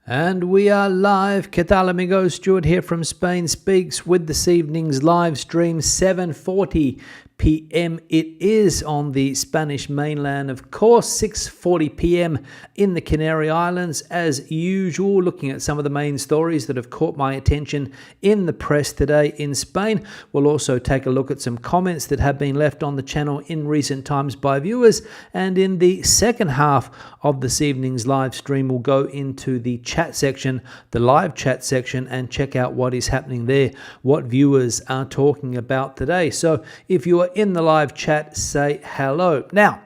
And we are live. ¿Qué tal, amigos? Stuart here from Spain Speaks with this evening's live stream, 7:40 p.m. It is on the Spanish mainland, of course, 6:40 p.m. in the Canary Islands. As usual, looking at some of the main stories that have caught my attention in the press today in Spain. We'll also take a look at some comments that have been left on the channel in recent times by viewers. And in the second half of this evening's live stream, we'll go into the chat section, the live chat section, and check out what is happening there, what viewers are talking about today. So if you are in the live chat, say hello. Now,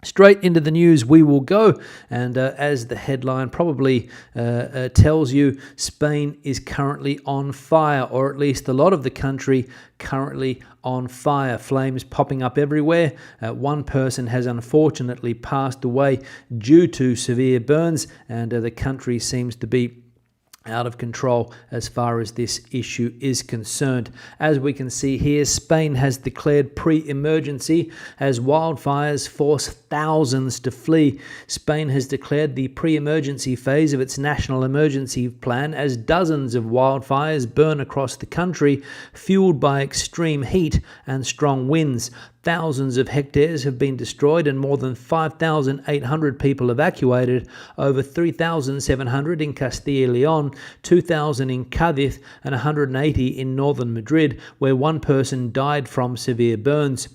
straight into the news we will go, and as the headline probably tells you, Spain is currently on fire, or at least a lot of the country currently on fire. Flames popping up everywhere. One person has unfortunately passed away due to severe burns, and the country seems to be out of control as far as this issue is concerned. As we can see here, Spain has declared pre-emergency as wildfires force thousands to flee. Spain has declared the pre-emergency phase of its national emergency plan as dozens of wildfires burn across the country, fueled by extreme heat and strong winds. Thousands of hectares have been destroyed and more than 5,800 people evacuated, over 3,700 in Castilla y León, 2,000 in Cádiz, and 180 in northern Madrid, where one person died from severe burns.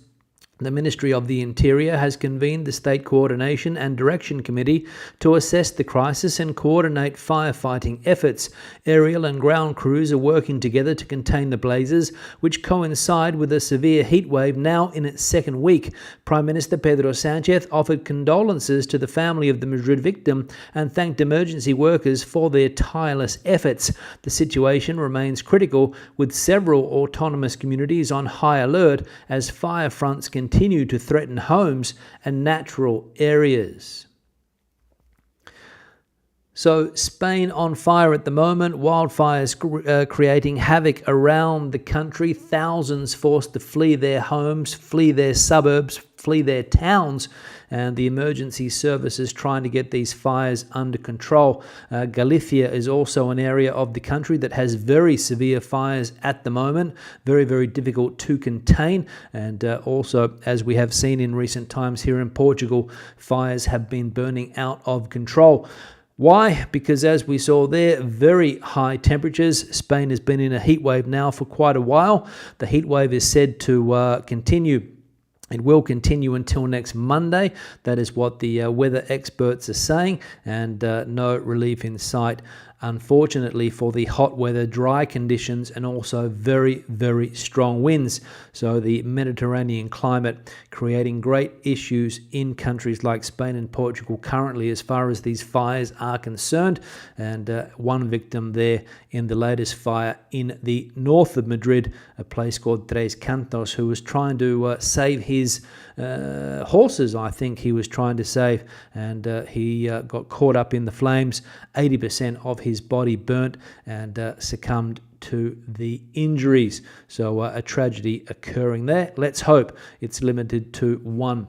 The Ministry of the Interior has convened the State Coordination and Direction Committee to assess the crisis and coordinate firefighting efforts. Aerial and ground crews are working together to contain the blazes, which coincide with a severe heatwave now in its second week. Prime Minister Pedro Sánchez offered condolences to the family of the Madrid victim and thanked emergency workers for their tireless efforts. The situation remains critical, with several autonomous communities on high alert as fire fronts continue to threaten homes and natural areas. So Spain on fire at the moment, wildfires creating havoc around the country, thousands forced to flee their homes, flee their suburbs, flee their towns, and the emergency services trying to get these fires under control. Galicia is also an area of the country that has very severe fires at the moment, very, very difficult to contain. And also, as we have seen in recent times here in Portugal, fires have been burning out of control. Why? Because as we saw there, very high temperatures. Spain has been in a heat wave now for quite a while. The heat wave is said to continue. It will continue until next Monday. That is what the weather experts are saying, and no relief in sight, unfortunately, for the hot weather, dry conditions, and also very, very strong winds. So the Mediterranean climate creating great issues in countries like Spain and Portugal currently as far as these fires are concerned. And one victim there in the latest fire in the north of Madrid, a place called Tres Cantos, who was trying to save his horses, I think he was trying to save, and he got caught up in the flames. 80% of his body burnt and succumbed to the injuries. So a tragedy occurring there. Let's hope it's limited to one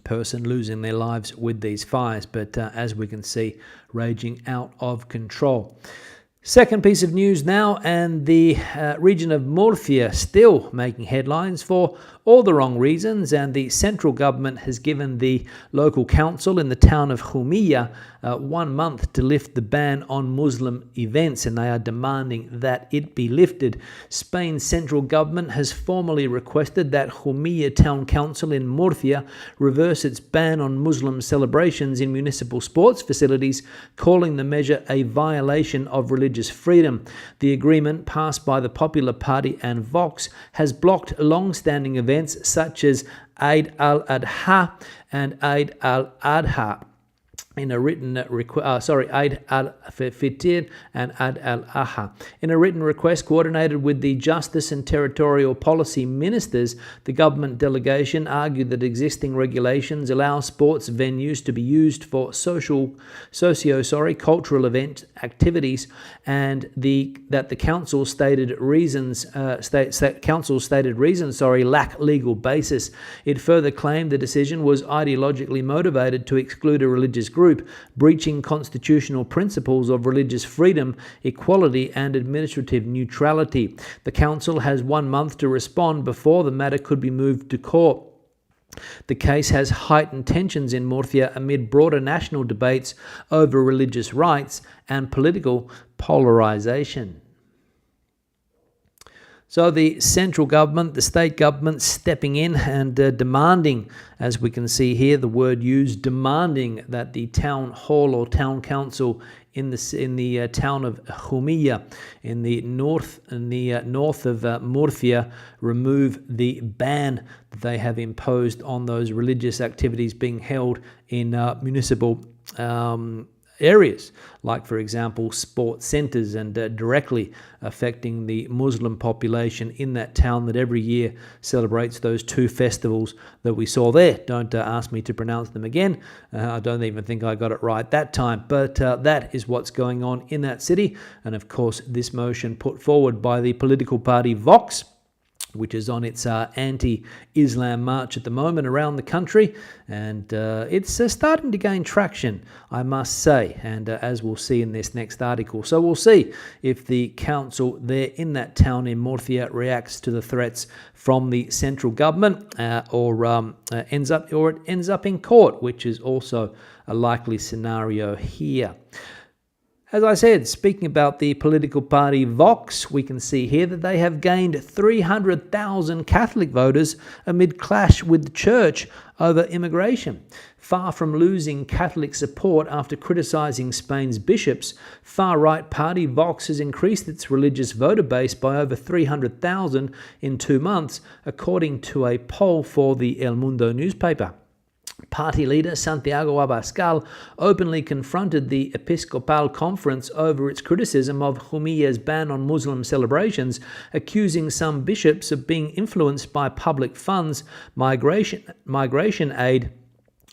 person losing their lives with these fires, but as we can see, raging out of control. Second piece of news now, and the region of Murcia still making headlines for all the wrong reasons, and the central government has given the local council in the town of Jumilla 1 month to lift the ban on Muslim events, and they are demanding that it be lifted. Spain's central government has formally requested that Jumilla Town Council in Murcia reverse its ban on Muslim celebrations in municipal sports facilities, calling the measure a violation of religious freedom. The agreement, passed by the Popular Party and Vox, has blocked long-standing events such as Eid al-Adha and Eid al-Adha. In a written Eid al-Fitr and Eid al-Adha. In a written request coordinated with the Justice and Territorial Policy Ministers, the government delegation argued that existing regulations allow sports venues to be used for cultural event activities, and that the council stated reasons lack legal basis. It further claimed the decision was ideologically motivated to exclude a religious group group, breaching constitutional principles of religious freedom, equality, and administrative neutrality. The council has 1 month to respond before the matter could be moved to court. The case has heightened tensions in Murcia amid broader national debates over religious rights and political polarization. So the central government, the state government stepping in and demanding, as we can see here, the word used, demanding that the town hall or town council in the town of Jumilla in the north of Murcia remove the ban that they have imposed on those religious activities being held in municipal areas, like, for example, sports centres, and directly affecting the Muslim population in that town that every year celebrates those two festivals that we saw there. Don't ask me to pronounce them again. I don't even think I got it right that time, but that is what's going on in that city. And of course, this motion put forward by the political party Vox, which is on its anti-Islam march at the moment around the country. And it's starting to gain traction, I must say, and as we'll see in this next article. So we'll see if the council there in that town in Murcia reacts to the threats from the central government or it ends up in court, which is also a likely scenario here. As I said, speaking about the political party Vox, we can see here that they have gained 300,000 Catholic voters amid clash with the church over immigration. Far from losing Catholic support after criticising Spain's bishops, far-right party Vox has increased its religious voter base by over 300,000 in 2 months, according to a poll for the El Mundo newspaper. Party leader Santiago Abascal openly confronted the Episcopal Conference over its criticism of Jumilla's ban on Muslim celebrations, accusing some bishops of being influenced by public funds, migration aid,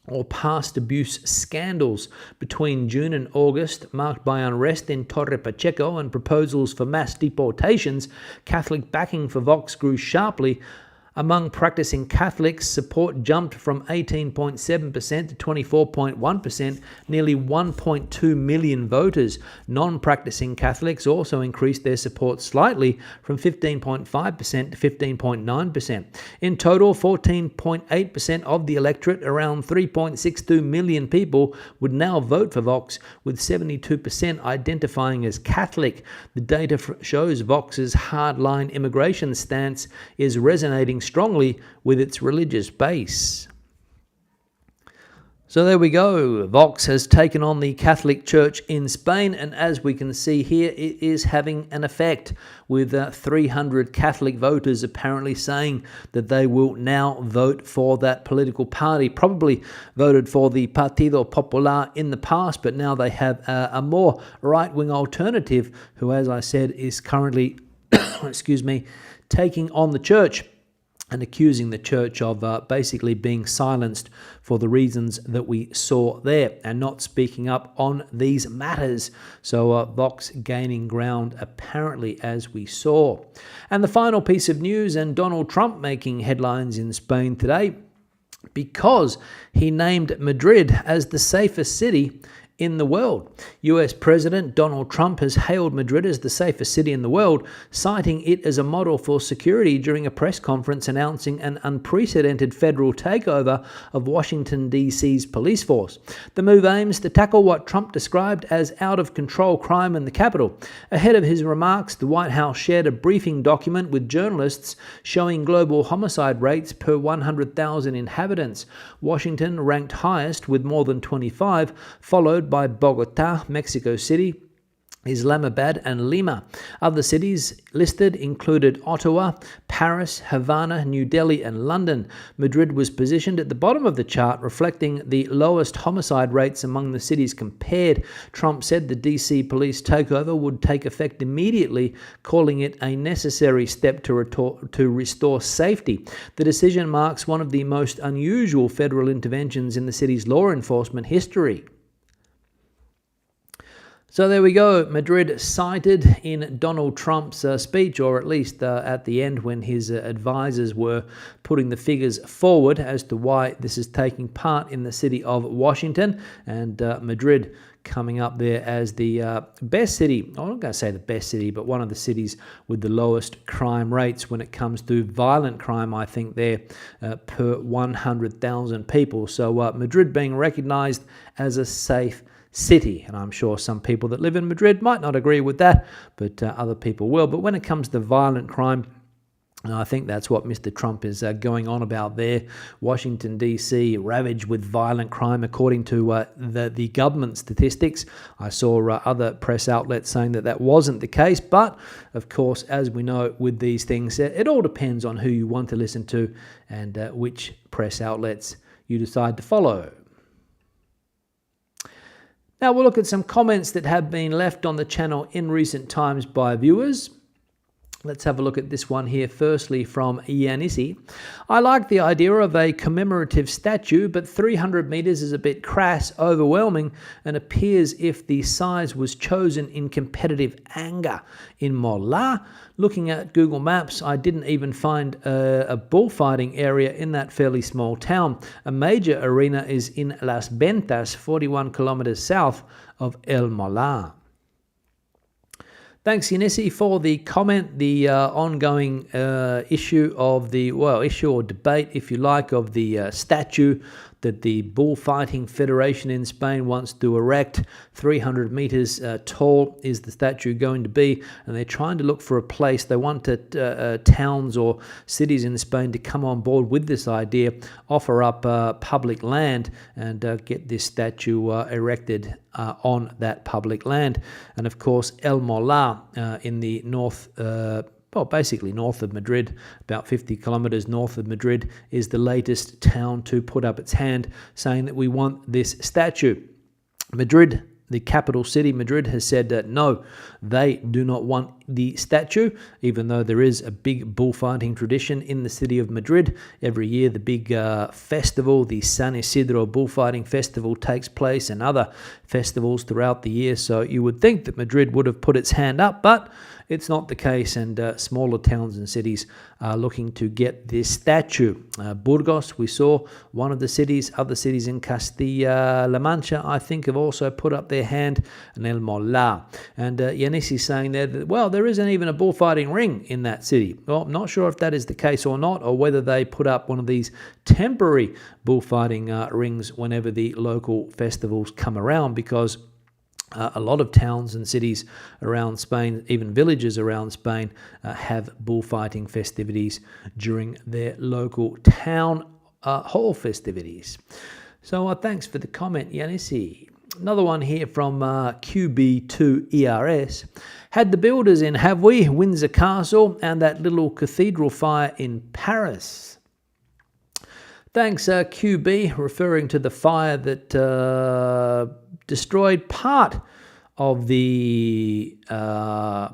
or past abuse scandals. Between June and August, marked by unrest in Torre Pacheco and proposals for mass deportations, Catholic backing for Vox grew sharply. Among practicing Catholics, support jumped from 18.7% to 24.1%, nearly 1.2 million voters. Non-practicing Catholics also increased their support slightly from 15.5% to 15.9%. In total, 14.8% of the electorate, around 3.62 million people, would now vote for Vox, with 72% identifying as Catholic. The data shows Vox's hardline immigration stance is resonating strongly with its religious base. So there we go. Vox has taken on the Catholic Church in Spain, and as we can see here, it is having an effect, with 300 Catholic voters apparently saying that they will now vote for that political party. Probably voted for the Partido Popular in the past, but now they have a more right-wing alternative who, as I said, is currently taking on the church and accusing the church of basically being silenced for the reasons that we saw there and not speaking up on these matters. So Vox gaining ground apparently, as we saw. And the final piece of news, and Donald Trump making headlines in Spain today because he named Madrid as the safest city in the world. US President Donald Trump has hailed Madrid as the safest city in the world, citing it as a model for security during a press conference announcing an unprecedented federal takeover of Washington, D.C.'s police force. The move aims to tackle what Trump described as out-of-control crime in the capital. Ahead of his remarks, the White House shared a briefing document with journalists showing global homicide rates per 100,000 inhabitants. Washington ranked highest with more than 25, followed by Bogota, Mexico City, Islamabad, and Lima. Other cities listed included Ottawa, Paris, Havana, New Delhi, and London. Madrid was positioned at the bottom of the chart, reflecting the lowest homicide rates among the cities compared. Trump said the DC police takeover would take effect immediately, calling it a necessary step to restore safety. The decision marks one of the most unusual federal interventions in the city's law enforcement history. So there we go, Madrid cited in Donald Trump's speech, or at least at the end when his advisors were putting the figures forward as to why this is taking part in the city of Washington, and Madrid coming up there as the best city. I'm not going to say the best city, but one of the cities with the lowest crime rates when it comes to violent crime, I think there, per 100,000 people. So Madrid being recognized as a safe city, and I'm sure some people that live in Madrid might not agree with that, but other people will. But when it comes to violent crime, I think that's what Mr. Trump is going on about there. Washington, D.C. ravaged with violent crime according to the government statistics. I saw other press outlets saying that wasn't the case, but of course, as we know with these things, it all depends on who you want to listen to and which press outlets you decide to follow. Now we'll look at some comments that have been left on the channel in recent times by viewers. Let's have a look at this one here. Firstly, from Yanissi. I like the idea of a commemorative statue, but 300 meters is a bit crass, overwhelming, and appears if the size was chosen in competitive anger. In Mola, looking at Google Maps, I didn't even find a bullfighting area in that fairly small town. A major arena is in Las Ventas, 41 kilometers south of El Mola. Thanks, Yanissi, for the comment. The ongoing issue or debate, if you like, of the statue that the Bullfighting Federation in Spain wants to erect. 300 meters tall is the statue going to be, and they're trying to look for a place. They want towns or cities in Spain to come on board with this idea, offer up public land, and get this statue erected on that public land. And of course, El Mola in the north, basically north of Madrid, about 50 kilometers north of Madrid, is the latest town to put up its hand, saying that we want this statue. Madrid, the capital city, Madrid, has said that no, they do not want the statue, even though there is a big bullfighting tradition in the city of Madrid. Every year, the big festival, the San Isidro Bullfighting Festival, takes place, and other festivals throughout the year. So you would think that Madrid would have put its hand up, but it's not the case, and smaller towns and cities are looking to get this statue. Burgos, we saw one of the cities. Other cities in Castilla-La Mancha, I think, have also put up their hand, and El Mola. And Yanis is saying there that, well, there isn't even a bullfighting ring in that city. Well, I'm not sure if that is the case or not, or whether they put up one of these temporary bullfighting rings whenever the local festivals come around, because a lot of towns and cities around Spain, even villages around Spain, have bullfighting festivities during their local town hall festivities. So thanks for the comment, Yanissi. Another one here from QB2ERS. Had the builders in, have we, Windsor Castle and that little cathedral fire in Paris? Thanks, QB, referring to the fire that destroyed part of the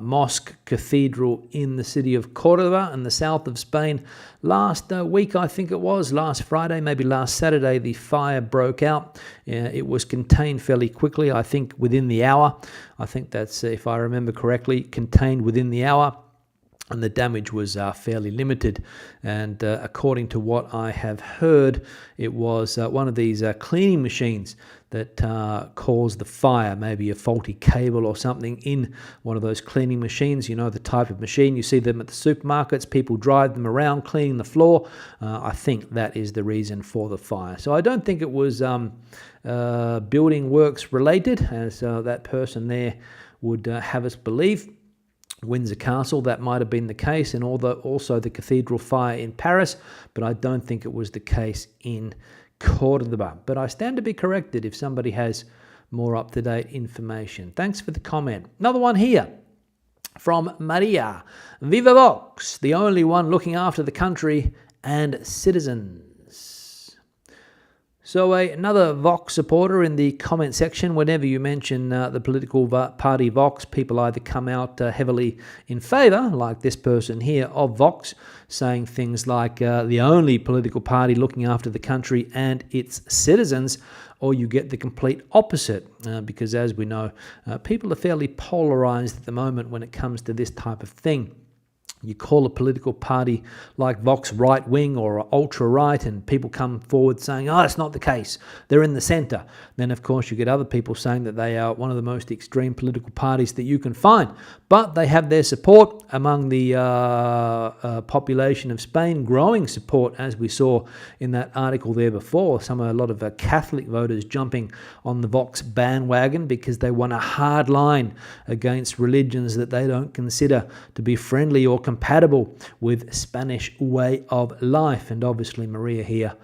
mosque cathedral in the city of Cordoba in the south of Spain. Last week, I think it was, last Friday, maybe last Saturday, the fire broke out. It was contained fairly quickly, I think within the hour. I think that's, if I remember correctly, contained within the hour. And the damage was fairly limited. And according to what I have heard, it was one of these cleaning machines that caused the fire, maybe a faulty cable or something in one of those cleaning machines. You know, the type of machine, you see them at the supermarkets, people drive them around cleaning the floor. I think that is the reason for the fire. So I don't think it was building works related, as that person there would have us believe. Windsor Castle, that might have been the case, and also the cathedral fire in Paris, but I don't think it was the case in Cordoba. But I stand to be corrected if somebody has more up-to-date information. Thanks for the comment. Another one here from Maria. Viva Vox, the only one looking after the country and citizens. So another Vox supporter in the comment section. Whenever you mention the political party Vox, people either come out heavily in favour, like this person here, of Vox, saying things like the only political party looking after the country and its citizens, or you get the complete opposite, because as we know, people are fairly polarized at the moment when it comes to this type of thing. You call a political party like Vox right-wing or ultra-right, and people come forward saying, oh, it's not the case, they're in the centre. Then, of course, you get other people saying that they are one of the most extreme political parties that you can find. But they have their support among the population of Spain, growing support, as we saw in that article there before. A lot of Catholic voters jumping on the Vox bandwagon because they want a hard line against religions that they don't consider to be friendly or compatible with Spanish way of life. And obviously Maria here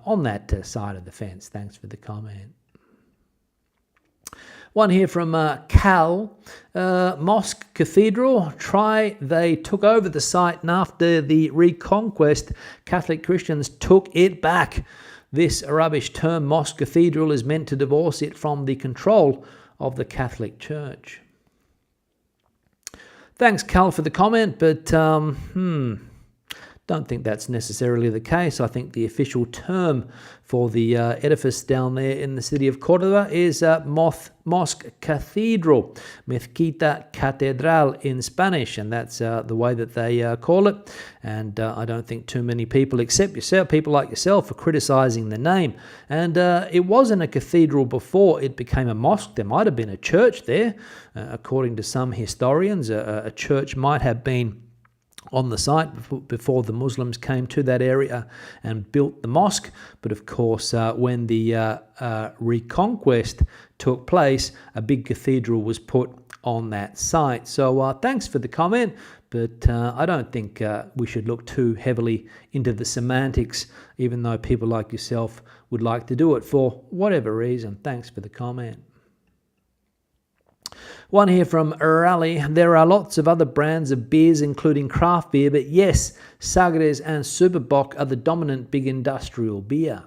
on that side of the fence. Thanks for the comment. One here from Cal. Mosque Cathedral. They took over the site, and after the Reconquest, Catholic Christians took it back. This rubbish term, Mosque Cathedral, is meant to divorce it from the control of the Catholic Church. Thanks, Cal, for the comment, but don't think that's necessarily the case. I think the official term for the edifice down there in the city of Córdoba is Mosque Cathedral, Mezquita Catedral in Spanish, and that's the way that they call it. And I don't think too many people, except yourself, people like yourself, are criticising the name. And it wasn't a cathedral before it became a mosque. There might have been a church there. According to some historians, a church might have been on the site before the Muslims came to that area and built the mosque. But of course, when the Reconquest took place, a big cathedral was put on that site. So thanks for the comment, but I don't think we should look too heavily into the semantics, even though people like yourself would like to do it for whatever reason. Thanks for the comment. One here from Raleigh. There are lots of other brands of beers, including craft beer, but yes, Sagres and Superbock are the dominant big industrial beer.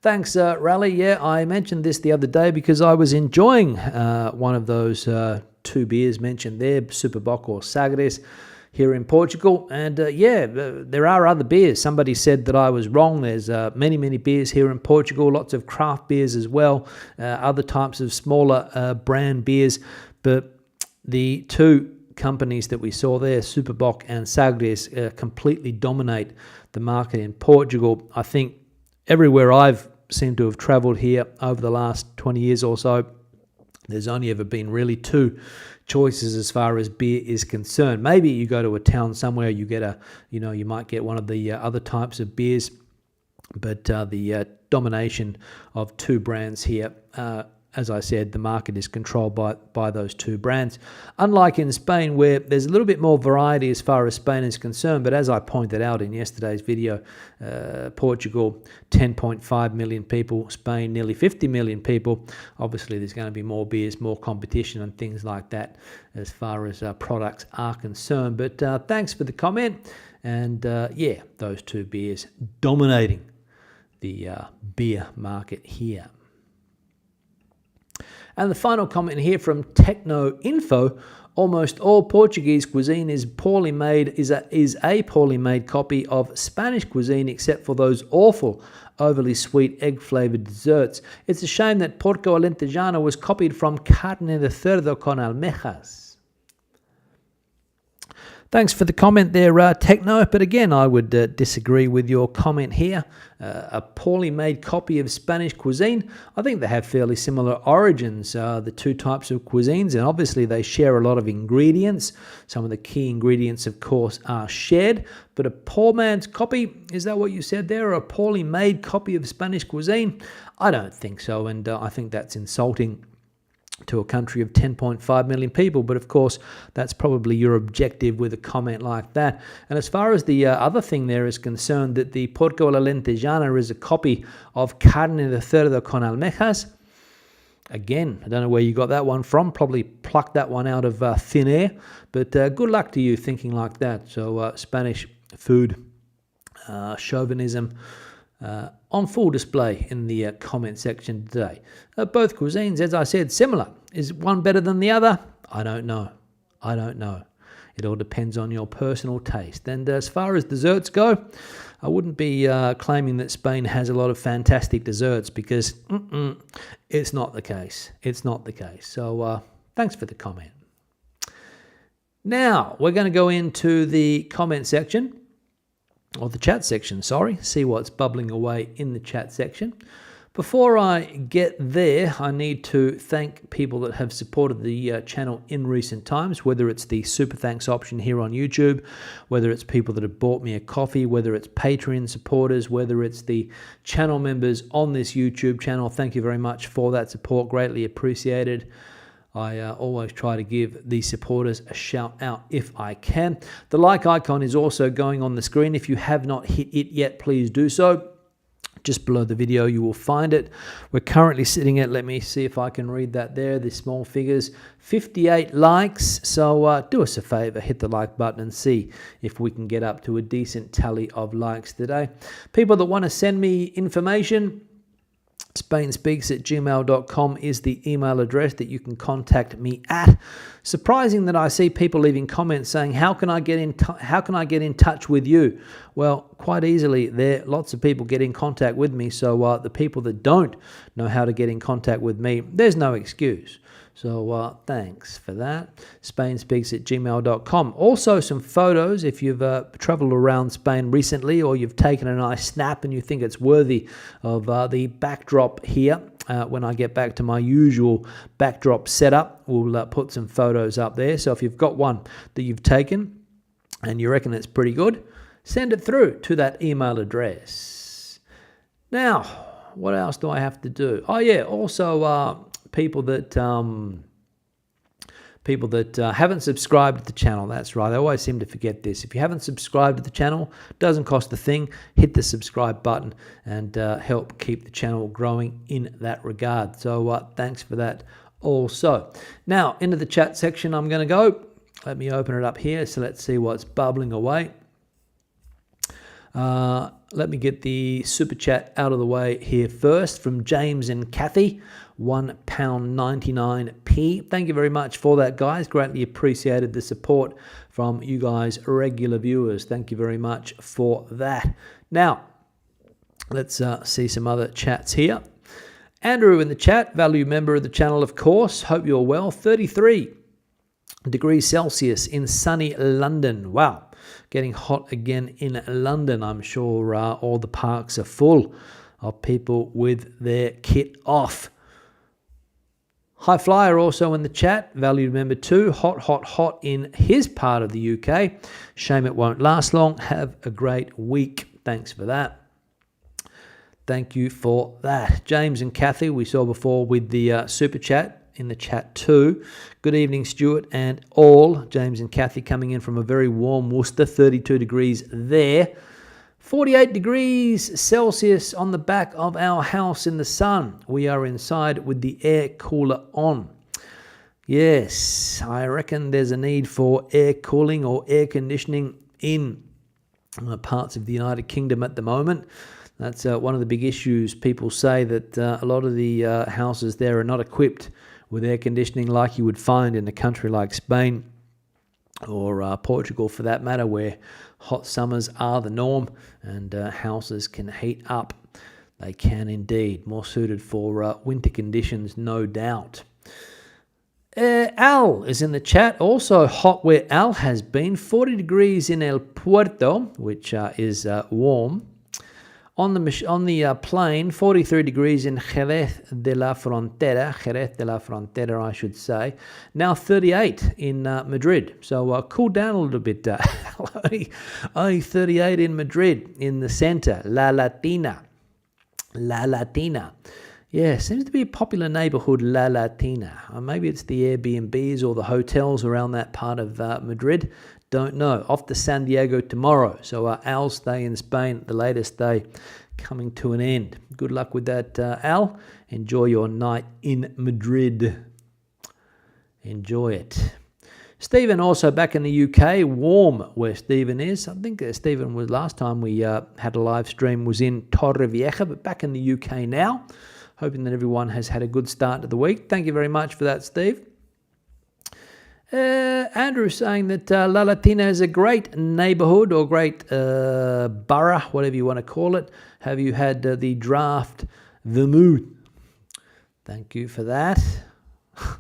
Thanks, Raleigh. Yeah, I mentioned this the other day because I was enjoying one of those two beers mentioned there, Superbock or Sagres, here in Portugal. And there are other beers. Somebody said that I was wrong. There's many beers here in Portugal, lots of craft beers as well, other types of smaller brand beers. But the two companies that we saw there, Superbock and Sagres, completely dominate the market in Portugal. I think everywhere I've seemed to have travelled here over the last 20 years or so, there's only ever been really two choices as far as beer is concerned. Maybe you go to a town somewhere, you get you might get one of the other types of beers, but the domination of two brands here, as I said, the market is controlled by those two brands. Unlike in Spain, where there's a little bit more variety as far as Spain is concerned, but as I pointed out in yesterday's video, Portugal, 10.5 million people, Spain, nearly 50 million people. Obviously, there's going to be more beers, more competition and things like that as far as products are concerned. But thanks for the comment. And those two beers dominating the beer market here. And the final comment here from Techno Info: almost all Portuguese cuisine is a poorly made copy of Spanish cuisine, except for those awful, overly sweet egg-flavoured desserts. It's a shame that Porco Alentejano was copied from carne de cerdo con almejas. Thanks for the comment there, Techno. But again, I would disagree with your comment here. A poorly made copy of Spanish cuisine. I think they have fairly similar origins, the two types of cuisines, and obviously they share a lot of ingredients. Some of the key ingredients, of course, are shared. But a poor man's copy, is that what you said there? A poorly made copy of Spanish cuisine? I don't think so, and I think that's insulting to a country of 10.5 million people. But of course, that's probably your objective with a comment like that. And as far as the other thing there is concerned, that the Porco Alentejana is a copy of carne de cerdo con almejas. Again, I don't know where you got that one from. Probably plucked that one out of thin air. But good luck to you thinking like that. So Spanish food, chauvinism, on full display in the comment section today. Both cuisines, as I said, similar. Is one better than the other? I don't know. It all depends on your personal taste. And as far as desserts go, I wouldn't be claiming that Spain has a lot of fantastic desserts, because it's not the case. It's not the case. So thanks for the comment. Now, we're going to go into the comment section, or the chat section, see what's bubbling away in the chat section. Before I get there, I need to thank people that have supported the channel in recent times, whether it's the super thanks option here on YouTube, whether it's people that have bought me a coffee, whether it's Patreon supporters, whether it's the channel members on this YouTube channel. Thank you very much for that support, greatly appreciated. I always try to give the supporters a shout out if I can. The like icon is also going on the screen. If you have not hit it yet, please do so. Just below the video, you will find it. We're currently sitting at, let me see if I can read that there, the small figures, 58 likes. So do us a favor, hit the like button and see if we can get up to a decent tally of likes today. People that want to send me information, spainspeaks@gmail.com is the email address that you can contact me at. Surprising that I see people leaving comments saying, how can I get in touch with you? Well, quite easily, lots of people get in contact with me. So the people that don't know how to get in contact with me, there's no excuse. So thanks for that. spainspeaks@gmail.com. Also some photos if you've traveled around Spain recently, or you've taken a nice snap and you think it's worthy of the backdrop here. When I get back to my usual backdrop setup, we'll put some photos up there. So if you've got one that you've taken and you reckon it's pretty good, send it through to that email address. Now, what else do I have to do? Oh yeah, also people that haven't subscribed to the channel. That's right. I always seem to forget this. If you haven't subscribed to the channel, doesn't cost a thing. Hit the subscribe button and help keep the channel growing in that regard. So thanks for that also. Now, into the chat section I'm going to go. Let me open it up here. So let's see what's bubbling away. Let me get the super chat out of the way here first from James and Kathy, £1.99p. Thank you very much for that, guys. Greatly appreciated the support from you guys, regular viewers. Thank you very much for that. Now, let's see some other chats here. Andrew in the chat, value member of the channel, of course. Hope you're well. 33 degrees Celsius in sunny London. Wow. Getting hot again in London. I'm sure all the parks are full of people with their kit off. High Flyer also in the chat. Valued member 2. Hot, hot, hot in his part of the UK. Shame it won't last long. Have a great week. Thanks for that. Thank you for that. James and Kathy, we saw before with the super chat in the chat too. Good evening, Stuart and all. James and Kathy coming in from a very warm Worcester, 32 degrees there. 48 degrees Celsius on the back of our house in the sun. We are inside with the air cooler on. Yes, I reckon there's a need for air cooling or air conditioning in parts of the United Kingdom at the moment. That's one of the big issues. People say that a lot of the houses there are not equipped with air conditioning like you would find in a country like Spain or Portugal for that matter, where hot summers are the norm and houses can heat up. They can indeed. More suited for winter conditions, no doubt. Al is in the chat. Also hot where Al has been. 40 degrees in El Puerto, which is warm. On the plain, 43 degrees in Jerez de la Frontera, I should say. Now 38 in Madrid. So cool down a little bit. Only 38 in Madrid, in the center. La Latina. Yeah, seems to be a popular neighborhood, La Latina. Maybe it's the Airbnbs or the hotels around that part of Madrid. Don't know. Off to San Diego tomorrow. So Al's stay in Spain, the latest day, coming to an end. Good luck with that, Al. Enjoy your night in Madrid. Enjoy it. Stephen also back in the UK, warm where Stephen is. I think Stephen was last time we had a live stream was in Torrevieja, but back in the UK now. Hoping that everyone has had a good start to the week. Thank you very much for that, Steve. Andrew saying that La Latina is a great neighborhood or great borough, whatever you want to call it. Have you had the draft vermouth? Thank you for that.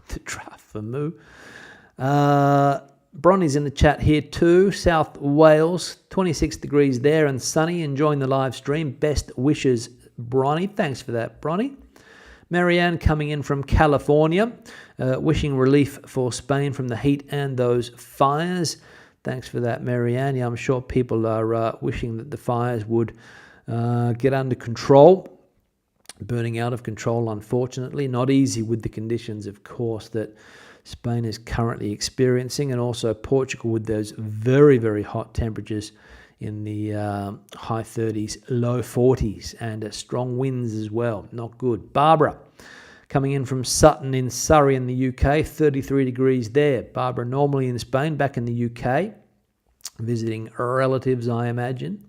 The draft vermouth. Bronny's in the chat here too. South Wales, 26 degrees there and sunny. Enjoying the live stream. Best wishes, Bronny. Thanks for that, Bronny. Marianne coming in from California, wishing relief for Spain from the heat and those fires. Thanks for that, Marianne. Yeah, I'm sure people are wishing that the fires would get under control. Burning out of control, unfortunately. Not easy with the conditions, of course, that Spain is currently experiencing, and also Portugal with those very, very hot temperatures in the high 30s, low 40s, and strong winds as well. Not good. Barbara, coming in from Sutton in Surrey in the UK, 33 degrees there. Barbara, normally in Spain, back in the UK, visiting relatives, I imagine.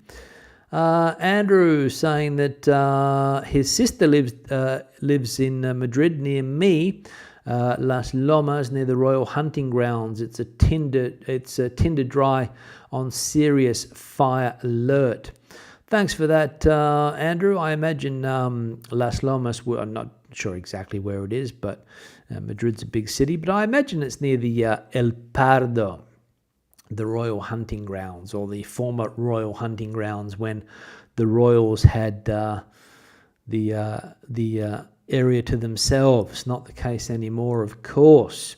Andrew saying that his sister lives in Madrid near me, Las Lomas, near the Royal Hunting Grounds. It's a tinder dry on serious fire alert. Thanks for that, Andrew. I imagine Las Lomas, I'm not sure exactly where it is, but Madrid's a big city, but I imagine it's near the El Pardo, the Royal Hunting Grounds, or the former Royal Hunting Grounds, when the royals had the area to themselves. Not the case anymore, of course.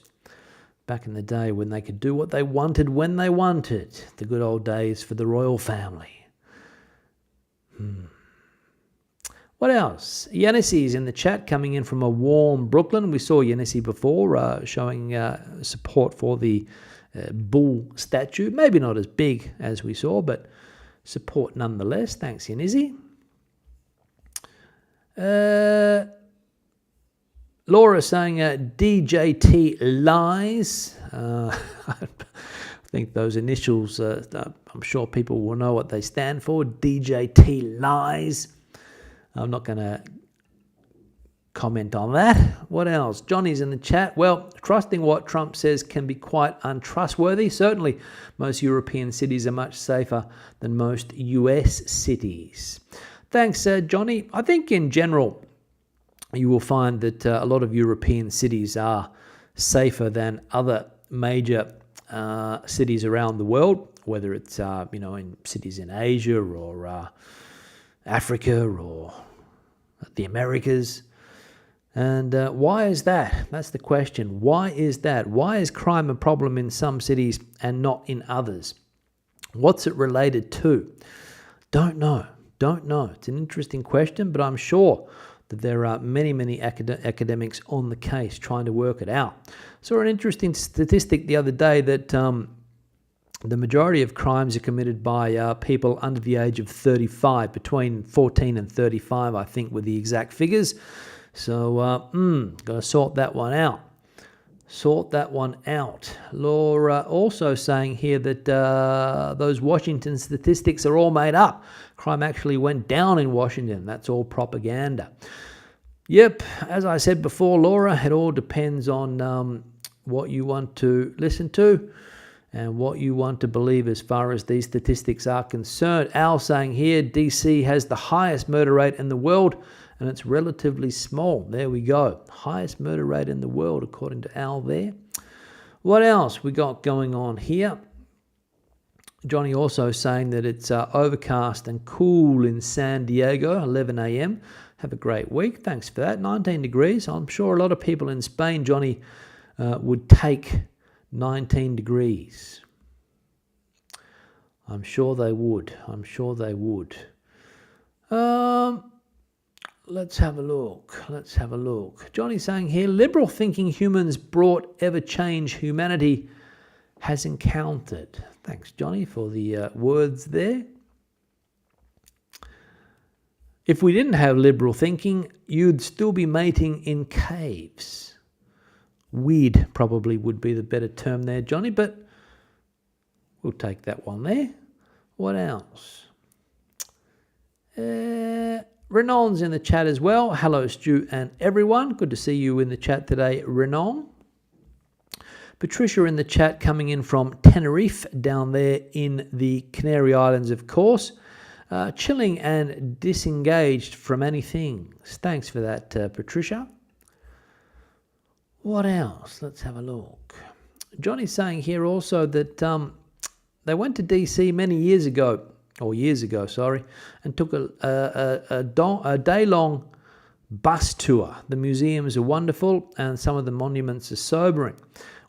Back in the day when they could do what they wanted when they wanted. The good old days for the royal family. What else? Yanissi is in the chat, coming in from a warm Brooklyn. We saw Yanissi before, showing support for the bull statue. Maybe not as big as we saw, but support nonetheless. Thanks, Yanissi. Laura saying DJT lies. I think those initials, I'm sure people will know what they stand for. DJT lies. I'm not going to comment on that. What else? Johnny's in the chat. Well, trusting what Trump says can be quite untrustworthy. Certainly, most European cities are much safer than most US cities. Thanks, Johnny. I think in general, you will find that a lot of European cities are safer than other major cities around the world, whether it's in cities in Asia or Africa or the Americas. And why is that? That's the question. Why is that? Why is crime a problem in some cities and not in others? What's it related to? Don't know. It's an interesting question, but I'm sure that there are many academics on the case trying to work it out. Saw an interesting statistic the other day that the majority of crimes are committed by people under the age of 35, between 14 and 35, I think, were the exact figures. So, got to sort that one out. Laura also saying here that those Washington statistics are all made up. Crime actually went down in Washington. That's all propaganda. Yep, as I said before, Laura, it all depends on what you want to listen to and what you want to believe as far as these statistics are concerned. Al saying here, DC has the highest murder rate in the world, and it's relatively small. There we go. Highest murder rate in the world, according to Al there. What else we got going on here? Johnny also saying that it's overcast and cool in San Diego, 11 a.m. Have a great week. Thanks for that. 19 degrees. I'm sure a lot of people in Spain, Johnny, would take 19 degrees. I'm sure they would. Let's have a look. Johnny saying here, liberal thinking humans brought ever change humanity has encountered. Thanks, Johnny, for the words there. If we didn't have liberal thinking, you'd still be mating in caves. Weird probably would be the better term there, Johnny, but we'll take that one there. What else? Renon's in the chat as well. Hello, Stu and everyone. Good to see you in the chat today, Renon. Patricia in the chat coming in from Tenerife, down there in the Canary Islands, of course. Chilling and disengaged from anything. Thanks for that, Patricia. What else? Let's have a look. Johnny's saying here also that they went to DC many years ago, and took a day-long bus tour. The museums are wonderful and some of the monuments are sobering.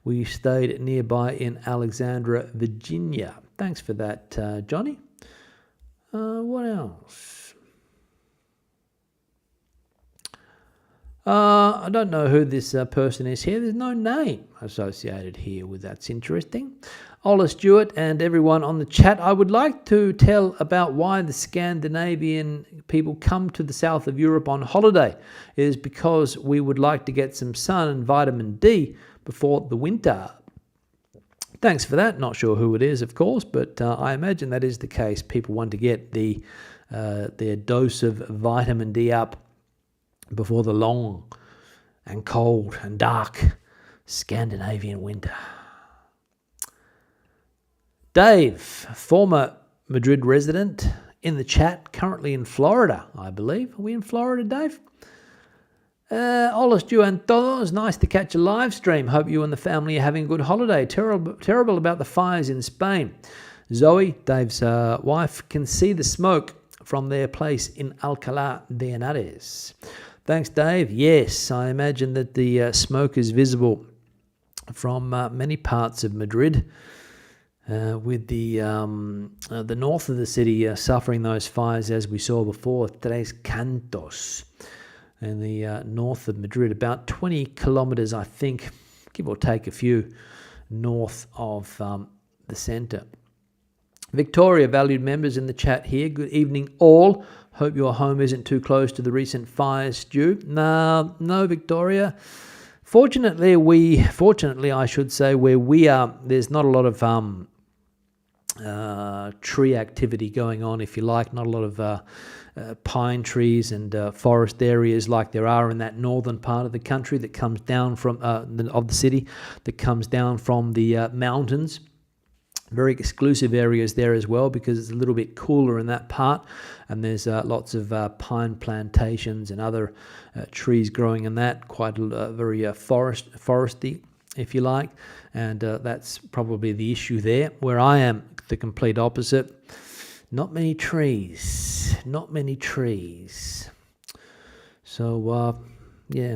We stayed nearby in Alexandria, Virginia. Thanks for that, Johnny. What else? I don't know who this person is here. There's no name associated here with that's interesting. Ola Stewart and everyone on the chat, I would like to tell about why the Scandinavian people come to the south of Europe on holiday. It is because we would like to get some sun and vitamin D before the winter. Thanks for that. Not sure who it is, of course, but I imagine that is the case. People want to get their dose of vitamin D up before the long and cold and dark Scandinavian winter. Dave, former Madrid resident, in the chat, currently in Florida, I believe. Are we in Florida, Dave? Hola, Stu and todos. Nice to catch a live stream. Hope you and the family are having a good holiday. Terrible about the fires in Spain. Zoe, Dave's wife, can see the smoke from their place in Alcalá de Henares. Thanks, Dave. Yes, I imagine that the smoke is visible from many parts of Madrid, with the north of the city suffering those fires, as we saw before, Tres Cantos, in the north of Madrid, about 20 kilometres, I think, give or take a few, north of the centre. Victoria, valued members in the chat here, good evening all. Hope your home isn't too close to the recent fires, Stu. No, Victoria. Fortunately, I should say, where we are, there's not a lot of tree activity going on, if you like, not a lot of pine trees and forest areas like there are in that northern part of the country that comes down from of the city, that comes down from the mountains. Very exclusive areas there as well, because it's a little bit cooler in that part, and there's lots of pine plantations and other trees growing in that, quite very foresty, if you like, and that's probably the issue there. Where I am, the complete opposite. Not many trees. So, yeah,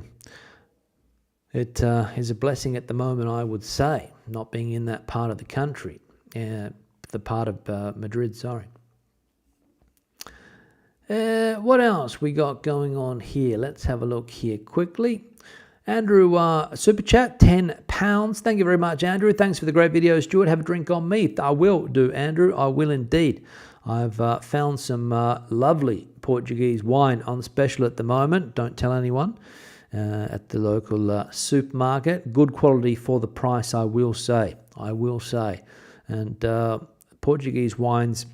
it is a blessing at the moment, I would say, not being in that part of the country. The part of Madrid, sorry. What else we got going on here? Let's have a look here quickly. Andrew, Super Chat, £10. Thank you very much, Andrew. Thanks for the great video, Stuart. Have a drink on me. I will do, Andrew. I will indeed. I've found some lovely Portuguese wine on special at the moment. Don't tell anyone. At the local supermarket. Good quality for the price, I will say. And Portuguese wines,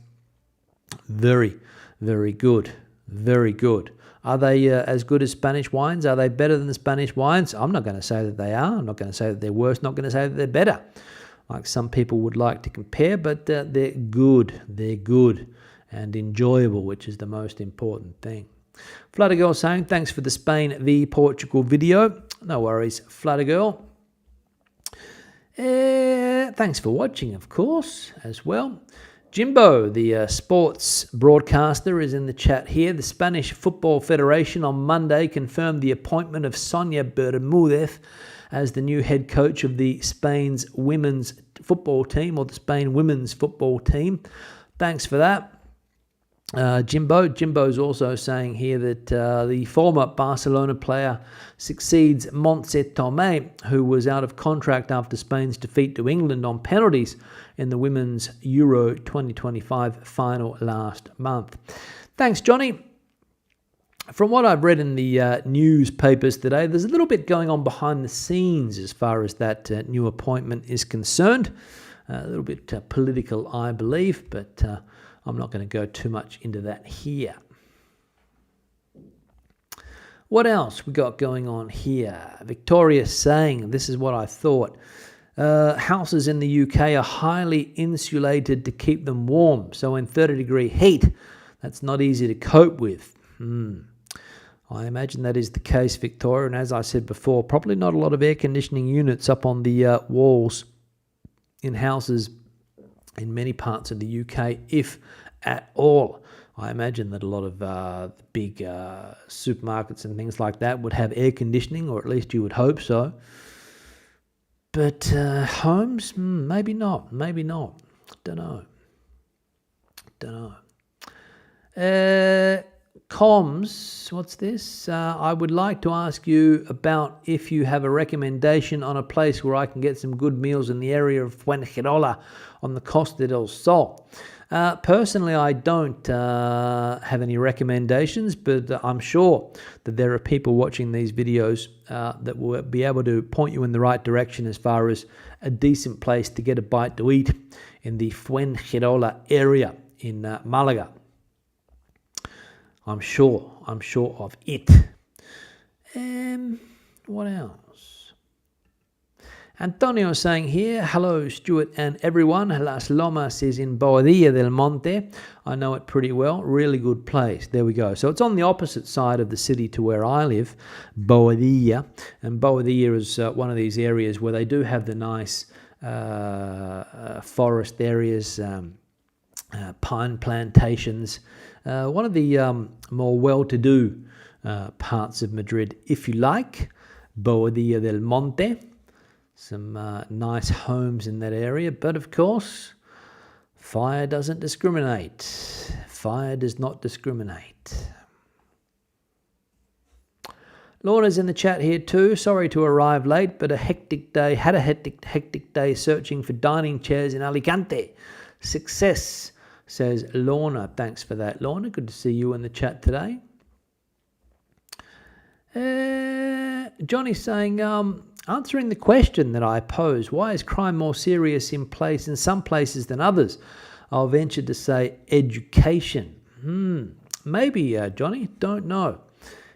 very, very good. Very good. Are they as good as Spanish wines? Are they better than the Spanish wines? I'm not going to say that they are. I'm not going to say that they're worse. I'm not going to say that they're better, like some people would like to compare, but they're good. They're good and enjoyable, which is the most important thing. Fluttergirl saying, thanks for the Spain v Portugal video. No worries, Fluttergirl. Thanks for watching, of course, as well. Jimbo, the sports broadcaster, is in the chat here. The Spanish Football Federation on Monday confirmed the appointment of Sonia Bermudez as the new head coach of the Spain's women's football team, or the Spain women's football team. Thanks for that. Jimbo's also saying here that the former Barcelona player succeeds Montse Tomé, who was out of contract after Spain's defeat to England on penalties in the Women's Euro 2025 final last month. Thanks, Johnny. From what I've read in the newspapers today, there's a little bit going on behind the scenes as far as that new appointment is concerned. A little bit political, I believe, but I'm not going to go too much into that here. What else we got going on here? Victoria saying, this is what I thought. Houses in the UK are highly insulated to keep them warm. So in 30-degree heat, that's not easy to cope with. I imagine that is the case, Victoria. And as I said before, probably not a lot of air conditioning units up on the walls in houses in many parts of the UK, if at all. I imagine that a lot of big supermarkets and things like that would have air conditioning, or at least you would hope so. But homes, maybe not. Don't know. Comms, what's this? I would like to ask you about if you have a recommendation on a place where I can get some good meals in the area of Fuengirola on the Costa del Sol. Personally, I don't have any recommendations, but I'm sure that there are people watching these videos that will be able to point you in the right direction as far as a decent place to get a bite to eat in the Fuengirola area in Malaga. I'm sure of it. What else? Antonio saying here, hello Stuart and everyone. Las Lomas is in Boadilla del Monte. I know it pretty well. Really good place. There we go. So it's on the opposite side of the city to where I live, Boadilla. And Boadilla is one of these areas where they do have the nice forest areas, pine plantations. One of the more well-to-do parts of Madrid, if you like, Boadilla del Monte. Some nice homes in that area, but of course, fire doesn't discriminate. Fire does not discriminate. Lorna's in the chat here too. Sorry to arrive late, but had a hectic day searching for dining chairs in Alicante. Success, says Lorna. Thanks for that, Lorna. Good to see you in the chat today. Johnny's saying, answering the question that I pose, why is crime more serious in some places than others? I'll venture to say education. Maybe, Johnny, don't know.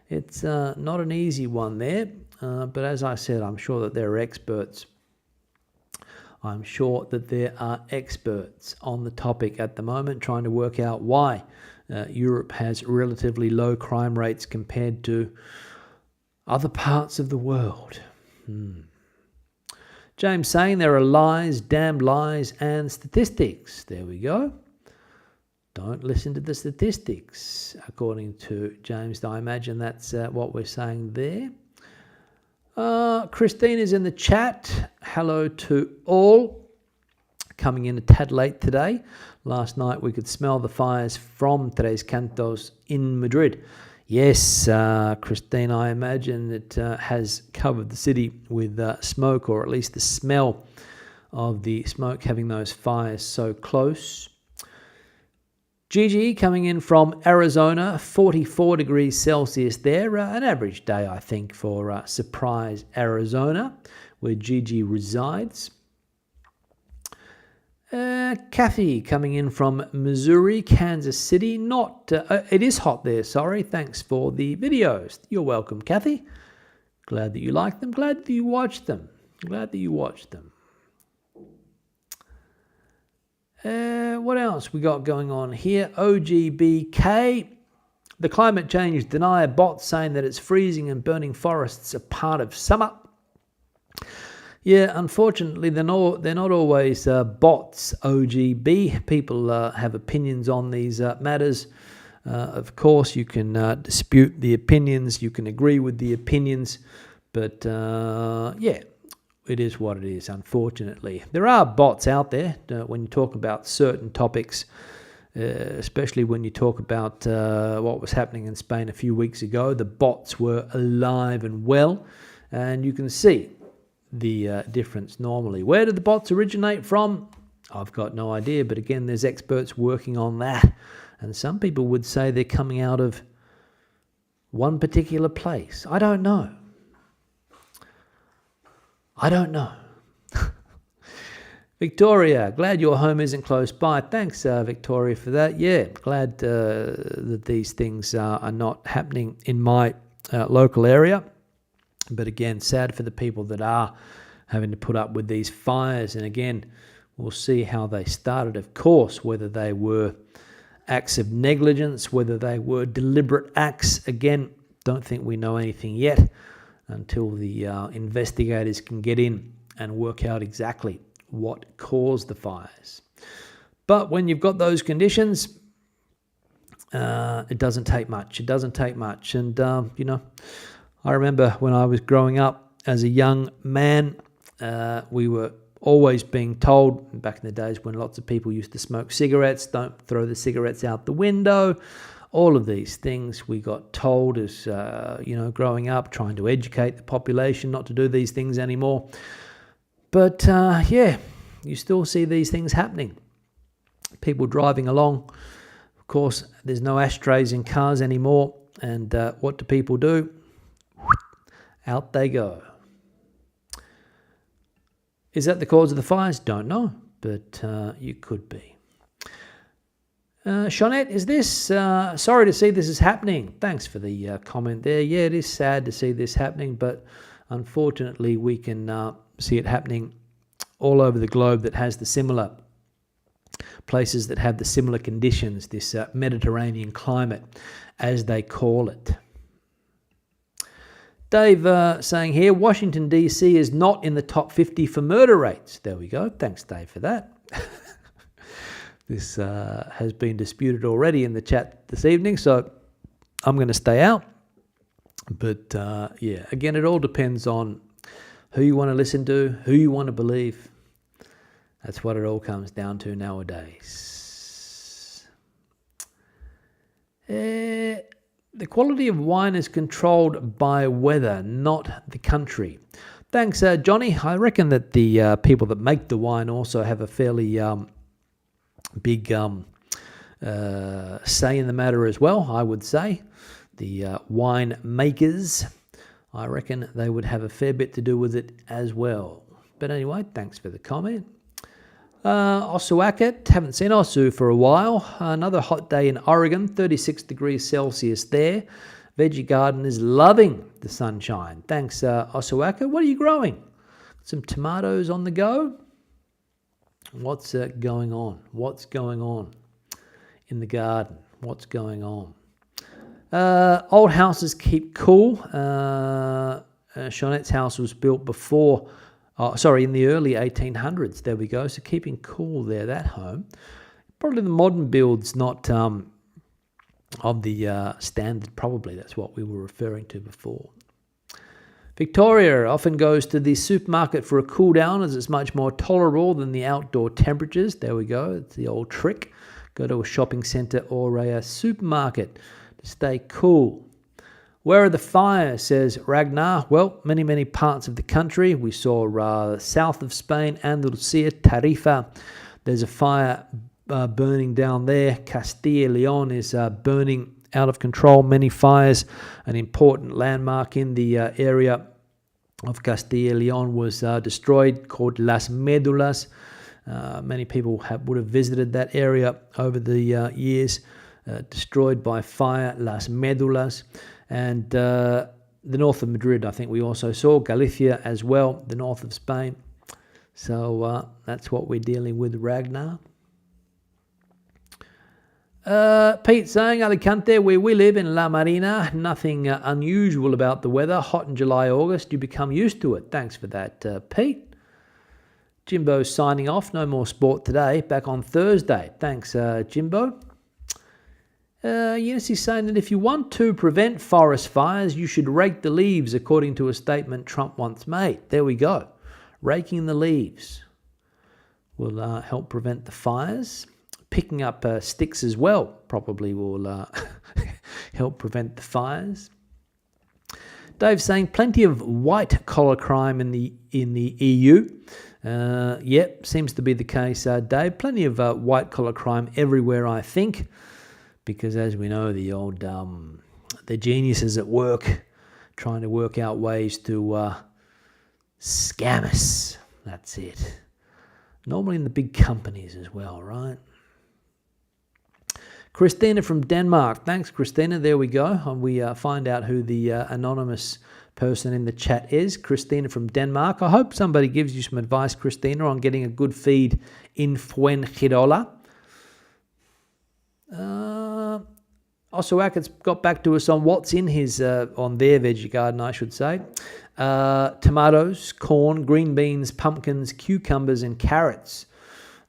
It's not an easy one there, but as I said, I'm sure that there are experts. I'm sure that there are experts on the topic at the moment trying to work out why Europe has relatively low crime rates compared to other parts of the world. James saying there are lies, damned lies, and statistics. There we go. Don't listen to the statistics, according to James. I imagine that's what we're saying there. Christine is in the chat. Hello to all. Coming in a tad late today. Last night we could smell the fires from Tres Cantos in Madrid. Yes, Christine, I imagine it has covered the city with smoke, or at least the smell of the smoke having those fires so close. Gigi coming in from Arizona, 44 degrees Celsius there. An average day, I think, for Surprise, Arizona, where Gigi resides. Kathy coming in from Missouri, Kansas City. It is hot there, sorry. Thanks for the videos. You're welcome, Kathy. Glad that you like them. Glad that you watch them. What else we got going on here? OGBK. The climate change denier bot saying that it's freezing and burning forests are part of summer. Yeah, unfortunately, they're not always bots, OGB. People have opinions on these matters. Of course, you can dispute the opinions. You can agree with the opinions. But, yeah, it is what it is, unfortunately. There are bots out there when you talk about certain topics, especially when you talk about what was happening in Spain a few weeks ago. The bots were alive and well, and you can see the difference normally. Where did the bots originate from? I've got no idea, but again, there's experts working on that. And some people would say they're coming out of one particular place. I don't know. Victoria, glad your home isn't close by. Thanks, Victoria, for that. Yeah, glad that these things are not happening in my local area. But again, sad for the people that are having to put up with these fires. And again, we'll see how they started, of course, whether they were acts of negligence, whether they were deliberate acts. Again, don't think we know anything yet until the investigators can get in and work out exactly what caused the fires. But when you've got those conditions, it doesn't take much. It doesn't take much. And, I remember when I was growing up as a young man, we were always being told, back in the days when lots of people used to smoke cigarettes, don't throw the cigarettes out the window. All of these things we got told as, growing up, trying to educate the population not to do these things anymore. But, you still see these things happening. People driving along. Of course, there's no ashtrays in cars anymore. And what do people do? Out they go. Is that the cause of the fires? Don't know, but you could be. Shawnette, is this... sorry to see this is happening. Thanks for the comment there. Yeah, it is sad to see this happening, but unfortunately we can see it happening all over the globe that has the similar... places that have the similar conditions, this Mediterranean climate, as they call it. Dave saying here, Washington, D.C. is not in the top 50 for murder rates. There we go. Thanks, Dave, for that. This has been disputed already in the chat this evening, so I'm going to stay out. But, again, it all depends on who you want to listen to, who you want to believe. That's what it all comes down to nowadays. The quality of wine is controlled by weather, not the country. Thanks, Johnny. I reckon that the people that make the wine also have a fairly big say in the matter as well, I would say. The wine makers, I reckon they would have a fair bit to do with it as well. But anyway, thanks for the comment. Osuaket, haven't seen Osu for a while. Another hot day in Oregon, 36 degrees Celsius there. Veggie garden is loving the sunshine. Thanks, Osuaket. What are you growing? Some tomatoes on the go? What's going on? What's going on in the garden? What's going on? Old houses keep cool. Shawnette's house was built before... in the early 1800s. There we go. So keeping cool there, that home. Probably the modern build's not of the standard, probably. That's what we were referring to before. Victoria often goes to the supermarket for a cool down as it's much more tolerable than the outdoor temperatures. There we go. It's the old trick. Go to a shopping centre or a supermarket to stay cool. Where are the fires, says Ragnar? Well, many parts of the country. We saw south of Spain, Andalusia, Tarifa. There's a fire burning down there. Castilla y León is burning out of control. Many fires. An important landmark in the area of Castilla y León was destroyed, called Las Médulas. Many people would have visited that area over the years. Destroyed by fire, Las Médulas. And the north of Madrid, I think we also saw. Galicia as well, the north of Spain. So that's what we're dealing with, Ragnar. Pete saying, Alicante, where we live in La Marina, nothing unusual about the weather. Hot in July, August. You become used to it. Thanks for that, Pete. Jimbo's signing off. No more sport today. Back on Thursday. Thanks, Jimbo. Yes, he's saying that if you want to prevent forest fires, you should rake the leaves, according to a statement Trump once made. There we go. Raking the leaves will help prevent the fires. Picking up sticks as well probably will help prevent the fires. Dave's saying plenty of white-collar crime in the EU. Yep, seems to be the case, Dave. Plenty of white-collar crime everywhere, I think. Because as we know, the geniuses at work trying to work out ways to scam us. That's it. Normally in the big companies as well, right? Christina from Denmark. Thanks, Christina. There we go. And we find out who the anonymous person in the chat is. Christina from Denmark. I hope somebody gives you some advice, Christina, on getting a good feed in Fuengirola. Osuak has got back to us on what's in his, on their veggie garden, I should say. Tomatoes, corn, green beans, pumpkins, cucumbers, and carrots.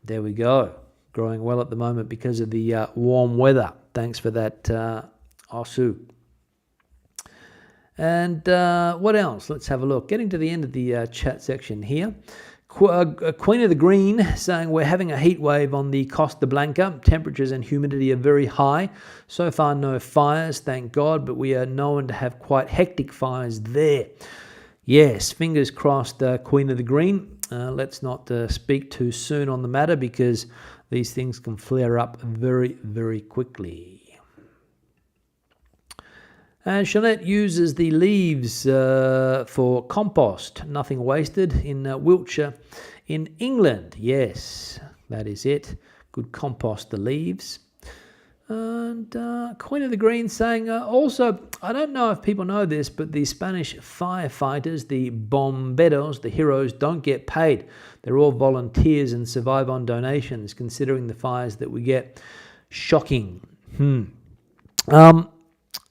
There we go. Growing well at the moment because of the warm weather. Thanks for that, Osu. And what else? Let's have a look. Getting to the end of the chat section here. Queen of the Green saying we're having a heat wave on the Costa Blanca. Temperatures and humidity are very high. So far no fires, thank God, but we are known to have quite hectic fires there. Yes, fingers crossed, Queen of the Green. Let's not speak too soon on the matter because these things can flare up very, very quickly. And Jeanette uses the leaves for compost. Nothing wasted in Wiltshire in England. Yes, that is it. Good compost, the leaves. And Queen of the Green saying also, I don't know if people know this, but the Spanish firefighters, the bomberos, the heroes, don't get paid. They're all volunteers and survive on donations, considering the fires that we get. Shocking.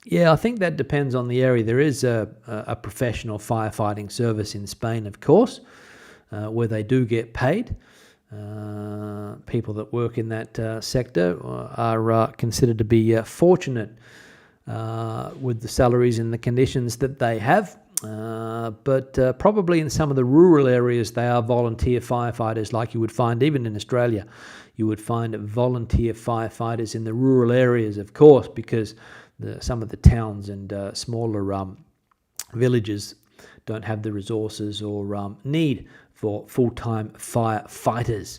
Yeah, I think that depends on the area. There is a professional firefighting service in Spain, of course, where they do get paid. People that work in that sector are considered to be fortunate with the salaries and the conditions that they have. But probably in some of the rural areas, they are volunteer firefighters, like you would find even in Australia. You would find volunteer firefighters in the rural areas, of course, because some of the towns and smaller villages don't have the resources or need for full-time firefighters.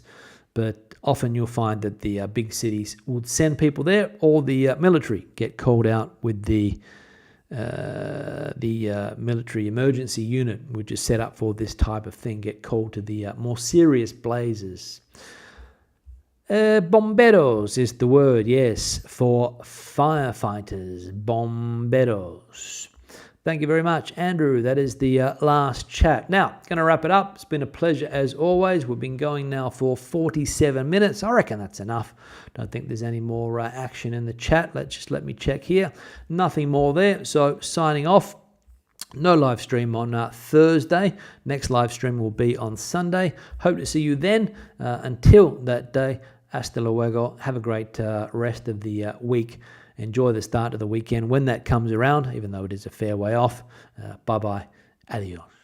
But often you'll find that the big cities would send people there, or the military get called out with the military emergency unit, which is set up for this type of thing, get called to the more serious blazes. Bomberos is the word, yes, for firefighters. Bomberos. Thank you very much, Andrew. That is the last chat. Now, going to wrap it up. It's been a pleasure as always. We've been going now for 47 minutes. I reckon that's enough. Don't think there's any more action in the chat. Let me check here. Nothing more there. So signing off. No live stream on Thursday. Next live stream will be on Sunday. Hope to see you then. Until that day, hasta luego. Have a great rest of the week. Enjoy the start of the weekend when that comes around, even though it is a fair way off. Bye-bye. Adios.